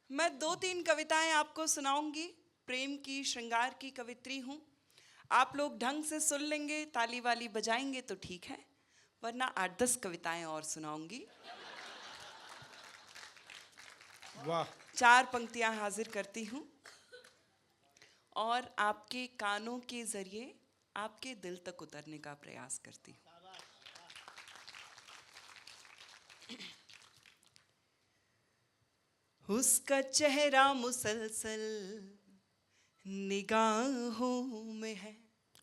मैं 2-3 कविताएं आपको सुनाऊंगी। प्रेम की, श्रृंगार की कवित्री हूँ। आप लोग ढंग से सुन लेंगे, ताली वाली बजाएंगे तो ठीक है, वरना 8-10 कविताएं और सुनाऊंगी। वाह। 4 पंक्तियां हाजिर करती हूँ और आपके कानों के जरिए आपके दिल तक उतरने का प्रयास करती हूँ। उसका चेहरा मुसलसल निगाहों में है।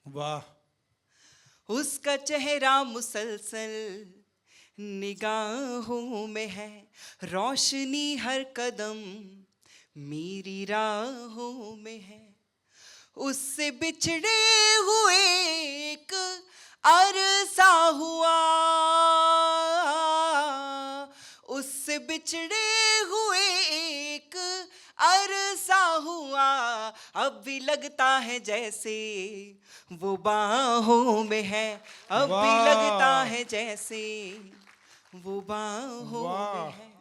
वाह। उसका चेहरा मुसलसल निगाहों में है। रोशनी हर कदम मेरी राहों में है। उससे बिछड़े हुए एक अरसा हुआ, उससे बिछड़े हुए एक अरसा हुआ। अब भी लगता है जैसे वो बाहों में है। अब भी लगता है जैसे वो बाहों में है।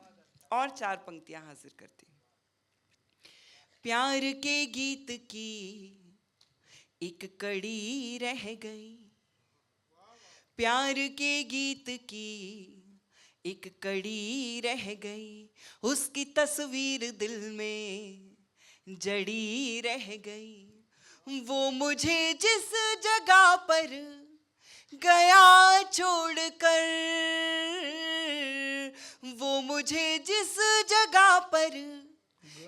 और 4 पंक्तियां हाजिर करती हूँ। प्यार के गीत की एक कड़ी रह गई। प्यार के गीत की एक कड़ी रह गई। उसकी तस्वीर दिल में जड़ी रह गई। वो मुझे जिस जगह पर गया छोड़कर, वो मुझे जिस जगह पर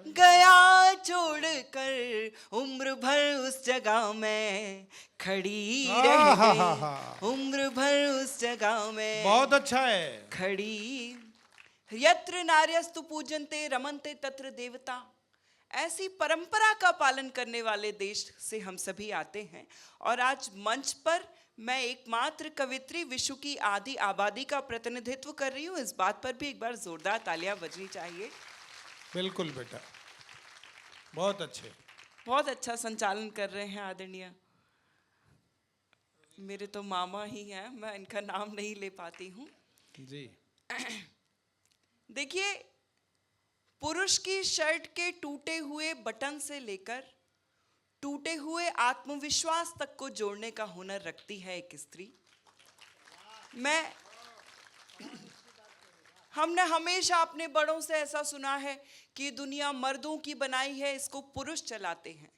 गया छोड़कर, उम्र भर उस जगह में खड़ी रह गई। उम्र भर उस जगह में बहुत अच्छा है। खड़ी। यत्र नार्यस्तु पूजन्ते रमन्ते तत्र देवता। ऐसी परंपरा का पालन करने वाले देश से हम सभी आते हैं और आज मंच पर मैं एकमात्र कवित्री विश्व की आधी आबादी का प्रतिनिधित्व कर रही हूँ। इस बात पर भी एक बार जोरदार तालियां बजनी चाहिए। बिल्कुल बेटा, बहुत अच्छे। बहुत अच्छा संचालन कर रहे हैं आदरणीय, मेरे तो मामा ही हैं, मैं इनका नाम नहीं ले पाती हूँ जी। देखिए, पुरुष की शर्ट के टूटे हुए बटन से लेकर टूटे हुए आत्मविश्वास तक को जोड़ने का हुनर रखती है एक स्त्री। हमने हमेशा अपने बड़ों से ऐसा सुना है कि दुनिया मर्दों की बनाई है, इसको पुरुष चलाते हैं।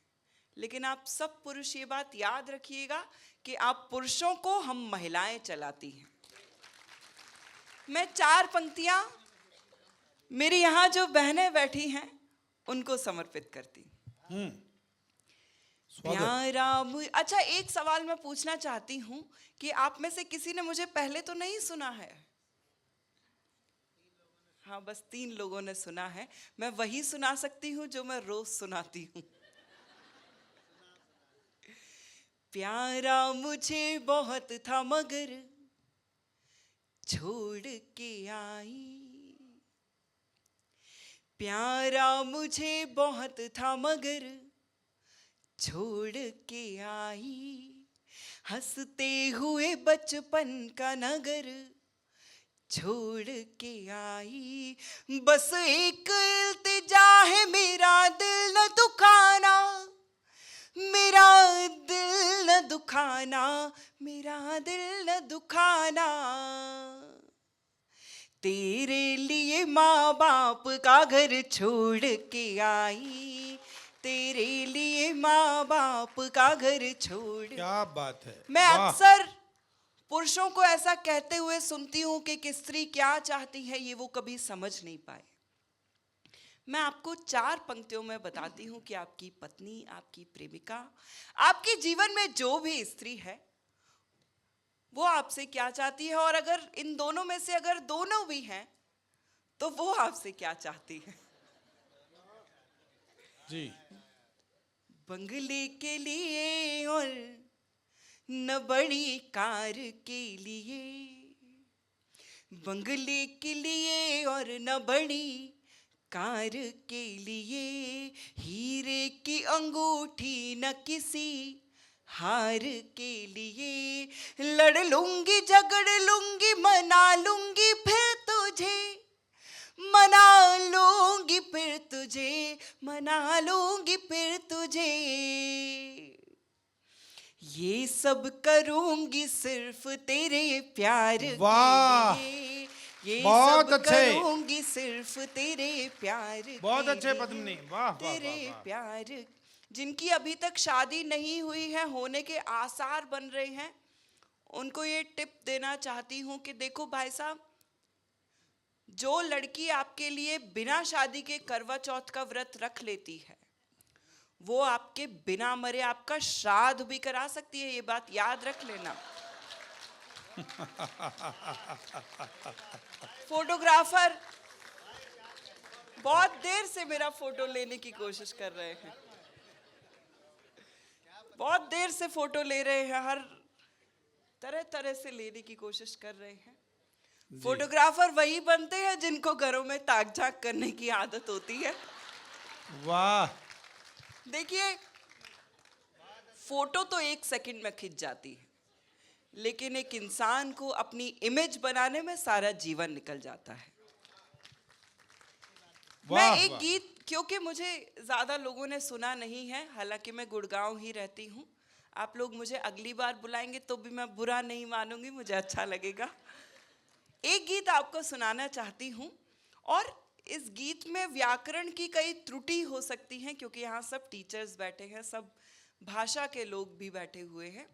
लेकिन आप सब पुरुष ये बात याद रखिएगा कि आप पुरुषों को हम महिलाएं चलाती हैं। मैं 4 पंक्तियां मेरी यहाँ जो बहनें बैठी हैं उनको समर्पित करती हूँ। प्यारा अच्छा, एक सवाल मैं पूछना चाहती हूँ कि आप में से किसी ने मुझे पहले तो नहीं सुना है? हाँ, बस 3 लोगों ने सुना है। मैं वही सुना सकती हूँ जो मैं रोज सुनाती हूँ। प्यारा मुझे बहुत था मगर छोड़ के आई। प्यारा मुझे बहुत था मगर छोड़ के आई। हंसते हुए बचपन का नगर छोड़ के आई। बस एक इल्तिजा है, मेरा दिल न दुखाना, मेरा दिल न दुखाना, मेरा दिल न दुखाना। तेरे लिए माँ बाप का घर छोड़ के आई। तेरे लिए माँ बाप का घर छोड़। क्या बात है। मैं अक्सर पुरुषों को ऐसा कहते हुए सुनती हूँ कि एक स्त्री क्या चाहती है ये वो कभी समझ नहीं पाए। मैं आपको 4 पंक्तियों में बताती हूँ कि आपकी पत्नी, आपकी प्रेमिका, आपके जीवन में जो भी स्त्री है वो आपसे क्या चाहती है, और अगर इन दोनों में से अगर दोनों भी हैं तो वो आपसे क्या चाहती है। जी। बंगले के लिए और न बड़ी कार के लिए, बंगले के लिए और न बड़ी कार के लिए, हीरे की अंगूठी न किसी हार के लिए। लड़ लूंगी, झगड़ लूंगी, मना लूंगी फिर तुझे, मना लूंगी फिर तुझे, मना लूंगी फिर तुझे, ये सब करूंगी सिर्फ तेरे प्यार के वाह! लिए, ये बहुत सब अच्छे। करूंगी सिर्फ तेरे प्यार बहुत के अच्छे लिए, पद्मिनी, वाह वाह तेरे वाह वाह। प्यार। जिनकी अभी तक शादी नहीं हुई है, होने के आसार बन रहे हैं, उनको ये टिप देना चाहती हूँ कि देखो भाई साहब, जो लड़की आपके लिए बिना शादी के करवा चौथ का व्रत रख लेती है, वो आपके बिना मरे आपका श्राद्ध भी करा सकती है, ये बात याद रख लेना। फोटोग्राफर बहुत देर से मेरा फोटो लेने की कोशिश कर रहे हैं, बहुत देर से फोटो ले रहे हैं, हर तरह तरह से लेने की कोशिश कर रहे हैं। फोटोग्राफर वही बनते हैं जिनको घरों में ताक झांक करने की आदत होती है। वाह! देखिए, फोटो तो 1 सेकंड में खिंच जाती है, लेकिन एक इंसान को अपनी इमेज बनाने में सारा जीवन निकल जाता है। वाह, मैं एक वाह। गीत, क्योंकि मुझे ज्यादा लोगों ने सुना नहीं है, हालांकि मैं गुड़गांव ही रहती हूँ, आप लोग मुझे अगली बार बुलाएंगे तो भी मैं बुरा नहीं मानूंगी, मुझे अच्छा लगेगा। एक गीत आपको सुनाना चाहती हूँ, और इस गीत में व्याकरण की कई त्रुटि हो सकती हैं, क्योंकि यहाँ सब टीचर्स बैठे हैं, सब भाषा के लोग भी बैठे हुए हैं,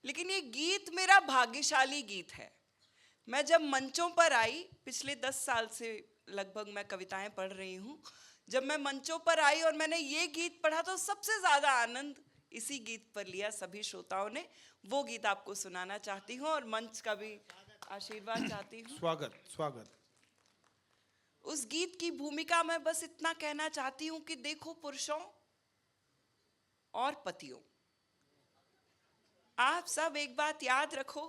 लेकिन ये गीत मेरा भाग्यशाली गीत है। मैं जब मंचों पर आई, पिछले 10 साल से लगभग मैं कविताएं पढ़ रही हूँ, जब मैं मंचों पर आई और मैंने ये गीत पढ़ा तो सबसे ज्यादा आनंद इसी गीत पर लिया सभी श्रोताओं ने। वो गीत आपको सुनाना चाहती हूँ और मंच का भी आशीर्वाद चाहती हूँ। स्वागत स्वागत। उस गीत की भूमिका में बस इतना कहना चाहती हूँ कि देखो पुरुषों और पतियों, आप सब एक बात याद रखो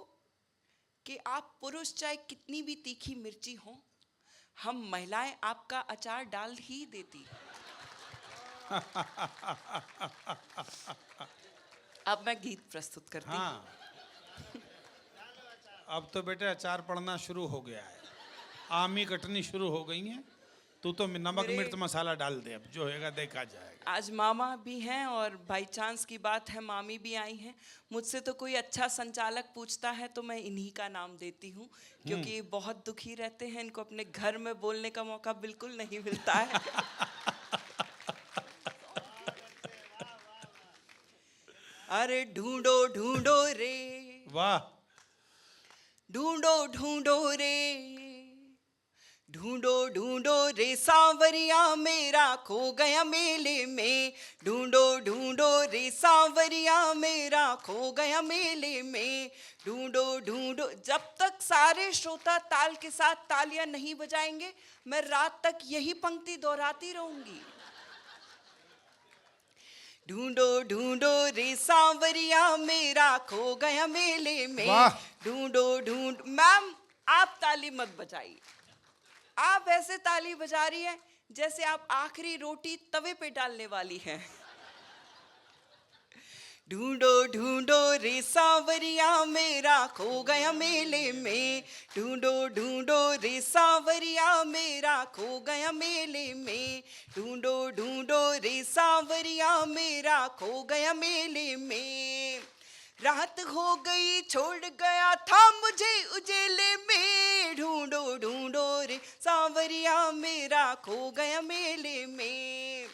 कि आप पुरुष चाहे कितनी भी तीखी मिर्ची हो, हम महिलाएं आपका अचार डाल ही देती। अब मैं गीत प्रस्तुत करती हूँ। हाँ, अब तो बेटे अचार पड़ना शुरू हो गया है, आमी कटनी शुरू हो गई है। तू तो नमक मेरे- मिर्च मसाला डाल दे, अब जो होगा देखा जाएगा। आज मामा भी हैं और बाई चांस की बात है मामी भी आई हैं। मुझसे तो कोई अच्छा संचालक पूछता है तो मैं इन्हीं का नाम देती हूँ, क्योंकि ये बहुत दुखी रहते हैं, इनको अपने घर में बोलने का मौका बिल्कुल नहीं मिलता है। अरे ढूंढो ढूंढो रे, वाह! ढूंढो ढूंढो रे, ढूंढो ढूंढो रे सांवरिया मेरा खो गया मेले में, ढूंढो ढूंढो रे सांवरिया मेरा खो गया मेले में, ढूंढो ढूंढो। जब तक सारे श्रोता ताल के साथ तालियां नहीं बजाएंगे, मैं रात तक यही पंक्ति दोहराती रहूंगी। ढूंढो ढूंढो रे सांवरिया मेरा खो गया मेले में, वाह! ढूंढो ढूंढ। मैम, आप ताली मत बजाइए, आप ऐसे ताली बजा रही हैं जैसे आप आखिरी रोटी तवे पे डालने वाली हैं। ढूंढो ढूंढो रे सांवरिया मेरा खो गया मेले में, ढूंढो ढूंढो रे सांवरिया मेरा खो गया मेले में, ढूंढो ढूंढो रे सांवरिया मेरा खो गया मेले में। रात हो गई छोड़ गया था मुझे उजेले में, ढूंढो ढूंढो रे सांवरिया मेरा खो गया मेले में।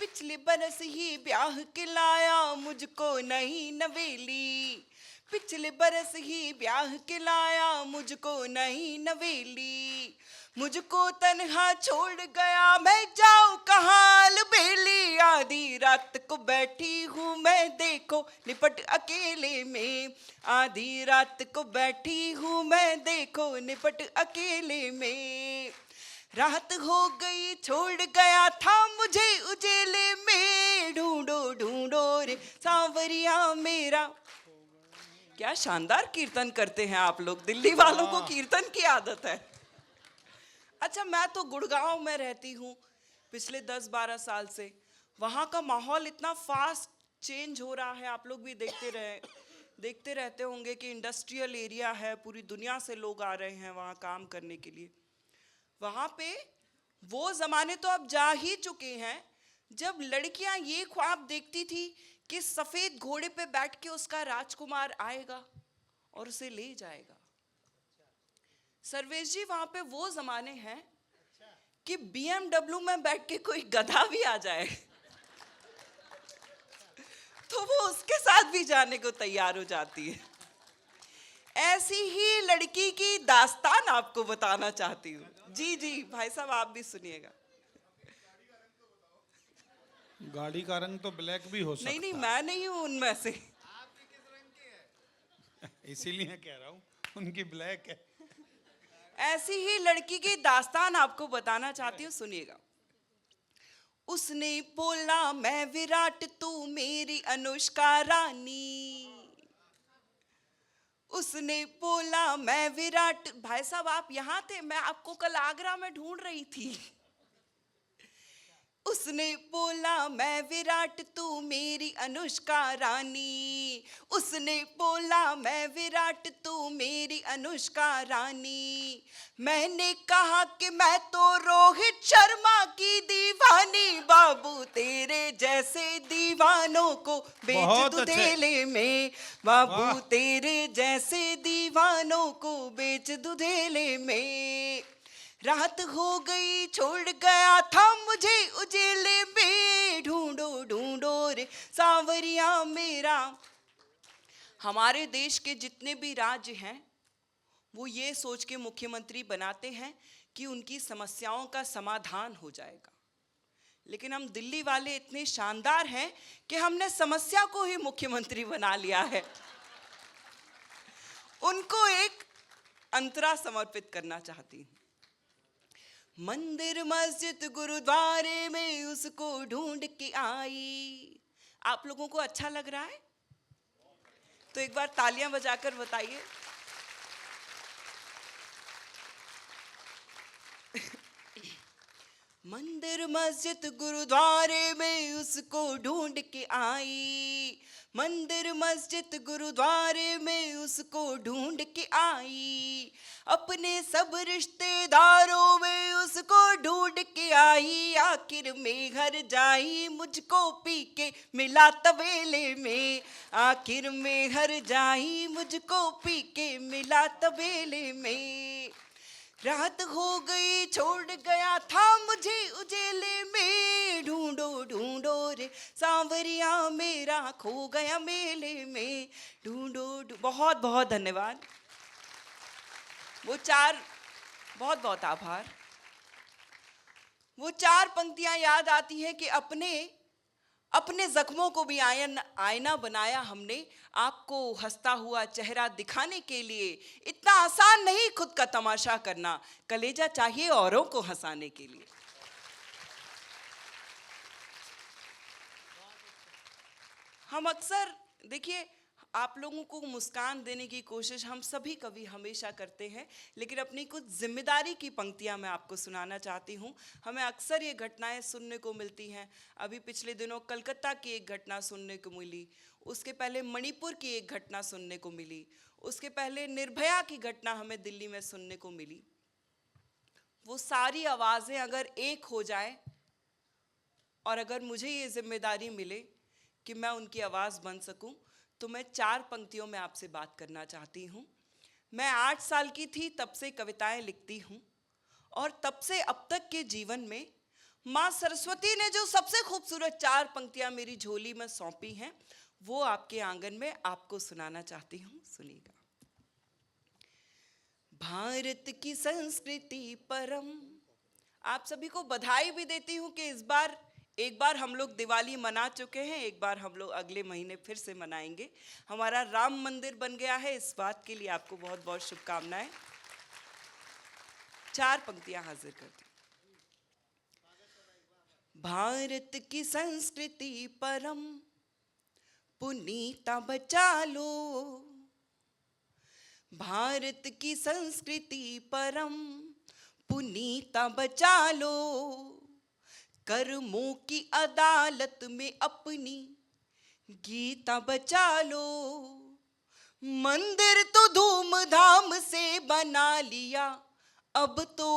पिछले बरस ही ब्याह के लाया मुझको नई नवेली, पिछले बरस ही ब्याह के लाया मुझको नई नवेली, मुझको तन्हा छोड़ गया मैं जाऊं कहाँ अलबेली, आधी रात को बैठी हूँ मैं देखो निपट अकेले में, आधी रात को बैठी हूँ मैं देखो निपट अकेले में। रात हो गई छोड़ गया था मुझे उजेले में, ढूंढो ढूंढो रे सांवरिया मेरा। क्या शानदार कीर्तन करते हैं आप लोग, दिल्ली वालों को कीर्तन की आदत है। अच्छा, मैं तो गुड़गांव में रहती हूँ पिछले 10-12 साल से, वहाँ का माहौल इतना फास्ट चेंज हो रहा है, आप लोग भी देखते रहते होंगे कि इंडस्ट्रियल एरिया है, पूरी दुनिया से लोग आ रहे हैं वहाँ काम करने के लिए। वहाँ पे वो जमाने तो अब जा ही चुके हैं जब लड़कियां ये ख्वाब देखती थी कि सफेद घोड़े पे बैठ के उसका राजकुमार आएगा और उसे ले जाएगा। सर्वेश जी, वहां पे वो जमाने हैं कि BMW में बैठ के कोई गधा भी आ जाए तो वो उसके साथ भी जाने को तैयार हो जाती है। ऐसी ही लड़की की दास्तान आपको बताना चाहती हूँ। जी जी भाई साहब, आप भी सुनिएगा। गाड़ी का रंग तो ब्लैक भी हो सकता नहीं नहीं, मैं नहीं हूँ उनमें से। इसीलिए कह रहा हूँ उनकी ब्लैक है। ऐसी ही लड़की की दास्तान आपको बताना चाहती हूँ, सुनिएगा। उसने बोला मैं विराट, तू मेरी अनुष्का रानी। उसने बोला मैं विराट। भाई साहब, आप यहाँ थे, मैं आपको कल आगरा में ढूंढ रही थी। उसने बोला मैं विराट, तू मेरी अनुष्का रानी। उसने बोला मैं विराट, तू मेरी अनुष्का रानी। मैंने कहा कि मैं तो रोहित शर्मा की दीवानी। बाबू तेरे जैसे दीवानों को बेच बहुत दूं अच्छे। धेले में। बाबू वाह। तेरे जैसे दीवानों को बेच दूं धेले में। रात हो गई, छोड़ गया था मुझे उजेले में। ढूंढो ढूंढो रे सांवरिया मेरा। हमारे देश के जितने भी राज्य हैं वो ये सोच के मुख्यमंत्री बनाते हैं कि उनकी समस्याओं का समाधान हो जाएगा, लेकिन हम दिल्ली वाले इतने शानदार हैं कि हमने समस्या को ही मुख्यमंत्री बना लिया है। उनको एक अंतरा समर्पित करना चाहती हूँ। मंदिर मस्जिद गुरुद्वारे में उसको ढूंढ के आई। आप लोगों को अच्छा लग रहा है तो एक बार तालियां बजाकर बताइए। मंदिर मस्जिद गुरुद्वारे में उसको ढूंढ के आई। मंदिर मस्जिद गुरुद्वारे में उसको ढूंढ के आई। अपने सब रिश्तेदारों में उसको ढूंढ के आई। आखिर में घर जाई, मुझको पी के मिला तबेले में। आखिर में घर जाई, मुझको पी के मिला तबेले में। रात हो गई, छोड़ गया था मुझे उजेले में। ढूंढो ढूंढो रे सांवरिया मेरा, खो गया मेले में। ढूंढो। बहुत बहुत धन्यवाद। बहुत बहुत आभार। वो 4 पंक्तियां याद आती हैं कि अपने जख्मों को भी आईना बनाया हमने। आपको हंसता हुआ चेहरा दिखाने के लिए। इतना आसान नहीं खुद का तमाशा करना, कलेजा चाहिए औरों को हंसाने के लिए। हम अक्सर, देखिए, आप लोगों को मुस्कान देने की कोशिश हम सभी कवि हमेशा करते हैं, लेकिन अपनी कुछ जिम्मेदारी की पंक्तियां मैं आपको सुनाना चाहती हूं। हमें अक्सर ये घटनाएं सुनने को मिलती हैं। अभी पिछले दिनों कलकत्ता की एक घटना सुनने को मिली, उसके पहले मणिपुर की एक घटना सुनने को मिली, उसके पहले निर्भया की घटना हमें दिल्ली में सुनने को मिली। वो सारी आवाज़ें अगर एक हो जाए और अगर मुझे ये जिम्मेदारी मिले कि मैं उनकी आवाज़ बन सकूं, तो मैं 4 पंक्तियों में आपसे बात करना चाहती हूँ। मैं 8 साल की थी तब से कविताएं लिखती हूँ, और तब से अब तक के जीवन में माँ सरस्वती ने जो सबसे खूबसूरत 4 पंक्तियां मेरी झोली में सौंपी हैं, वो आपके आंगन में आपको सुनाना चाहती हूँ। सुनिएगा। भारत की संस्कृति परम। आप सभी को बधाई भी देती हूँ कि एक बार हम लोग दिवाली मना चुके हैं, एक बार हम लोग अगले महीने फिर से मनाएंगे। हमारा राम मंदिर बन गया है, इस बात के लिए आपको बहुत बहुत शुभकामनाएं। 4 पंक्तियां हाजिर करती हूं। भारत की संस्कृति परम, पुनीता बचा लो। भारत की संस्कृति परम, पुनीता बचा लो। कर्मों की अदालत में अपनी गीता बचा लो। मंदिर तो धूमधाम से बना लिया, अब तो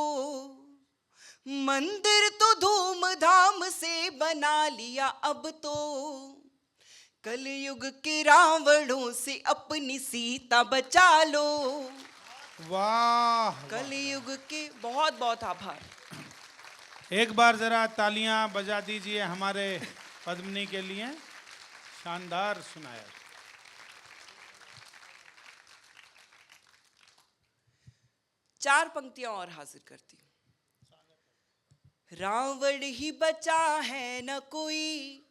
मंदिर तो धूमधाम से बना लिया, अब तो कलयुग के रावणों से अपनी सीता बचा लो। वाह, कलयुग के बहुत बहुत आभार। एक बार जरा तालियां बजा दीजिए हमारे पद्मिनी के लिए, शानदार सुनाया। चार पंक्तियां और हाजिर करती हूँ। रावण ही बचा है न कोई,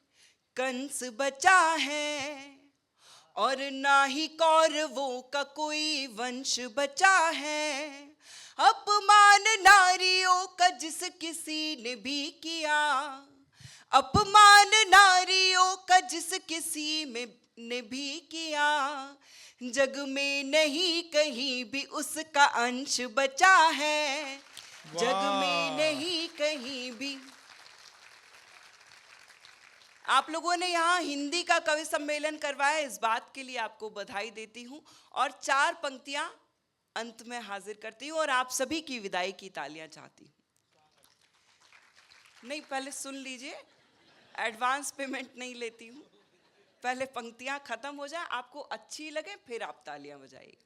कंस बचा है, और ना ही कौरवों का कोई वंश बचा है। अपमान नारियों का जिस किसी ने भी किया, अपमान नारियों का जिस किसी में ने भी किया, जग में नहीं कहीं भी उसका अंश बचा है। जग में नहीं कहीं भी। आप लोगों ने यहाँ हिंदी का कवि सम्मेलन करवाया, इस बात के लिए आपको बधाई देती हूँ। और चार पंक्तियां अंत में हाजिर करती हूँ और आप सभी की विदाई की तालियां चाहती हूँ। नहीं, पहले सुन लीजिए, एडवांस पेमेंट नहीं लेती हूँ। पहले पंक्तियां खत्म हो जाए, आपको अच्छी लगे, फिर आप तालियां बजाइए।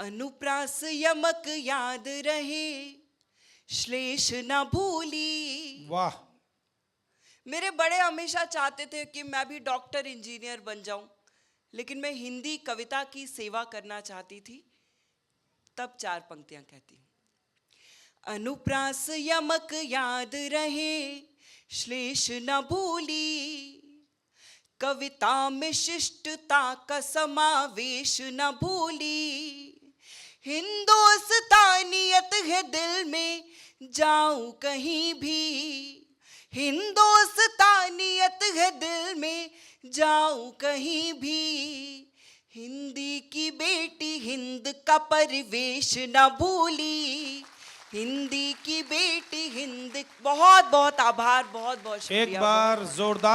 अनुप्रास यमक याद रहे, श्लेष न भूली। वाह, मेरे बड़े हमेशा चाहते थे कि मैं भी डॉक्टर इंजीनियर बन जाऊं, लेकिन मैं हिंदी कविता की सेवा करना चाहती थी। तब चार पंक्तियां कहती हूं। अनुप्रास यमक याद रहे, श्लेष न भूली। कविता में शिष्टता का समावेश न भूली। हिंदुस्तानियत है दिल में, जाऊं कहीं भी। हिंदुस्तानियत है दिल में, जाऊं कहीं भी। हिंदी की बेटी हिंद का परिवेश न भूली। हिंदी की बेटी हिंद। बहुत बहुत आभार, बहुत बहुत शुक्रिया। एक बार जोरदार